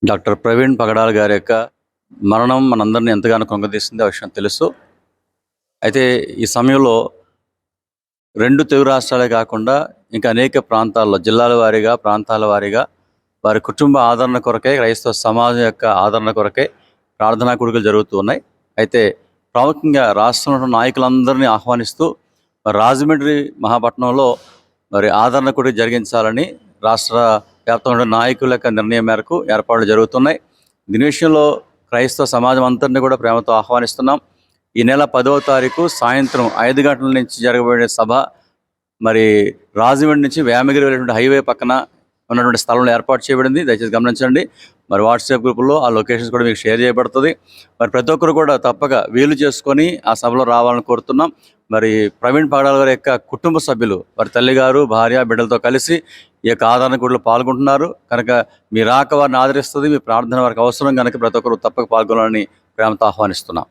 Doctor Praveen పగడాల గారి యొక్క మరణం మనందరిని ఎంతగానో కుంగదీస్తుంది. ఆ విషయం తెలుసు. అయితే ఈ సమయంలో 2 తెలుగు రాష్ట్రాలే కాకుండా ఇంకా అనేక ప్రాంతాల్లో జిల్లాల వారీగా, ప్రాంతాల వారీగా వారి కుటుంబ ఆదరణ కొరకే, క్రైస్తవ సమాజం యొక్క ఆదరణ కొరకే ప్రార్థనా కూడికలు జరుగుతూ ఉన్నాయి. అయితే ప్రాముఖ్యంగా రాష్ట్రంలో ఉన్న నాయకులందరినీ ఆహ్వానిస్తూ రాజమండ్రి మహాపట్నంలో ఆదరణ కూడిక జరిగించాలని రాష్ట్ర వ్యాప్తంగా ఉన్న నాయకుల యొక్క నిర్ణయం మేరకు ఏర్పాట్లు జరుగుతున్నాయి. దీని విషయంలో క్రైస్తవ సమాజం అంతటిని కూడా ప్రేమతో ఆహ్వానిస్తున్నాం. ఈ నెల 10వ తారీఖు సాయంత్రం 5 గంటల నుంచి జరగబోయే సభ రాజమండ్రి నుంచి వేమగిరి వెళ్ళేటువంటి హైవే పక్కన ఉన్నటువంటి స్థలంలో ఏర్పాటు చేయబడింది. దయచేసి గమనించండి. వాట్సాప్ గ్రూపుల్లో ఆ లొకేషన్స్ కూడా మీకు షేర్ చేయబడుతుంది. ప్రతి ఒక్కరు కూడా తప్పక వీలు చేసుకొని ఆ సభలో రావాలని కోరుతున్నాం. ప్రవీణ్ పగడాల గారి యొక్క కుటుంబ సభ్యులు, వారి తల్లిగారు, భార్య, బిడ్డలతో కలిసి ఈ యొక్క ఆదరణ కూడిలో పాల్గొంటున్నారు కనుక మీ రాక వారిని ఆదరిస్తుంది. మీ ప్రార్థన వారికి అవసరం కనుక ప్రతి ఒక్కరు తప్పక పాల్గొనాలని ప్రేమతో ఆహ్వానిస్తున్నాం.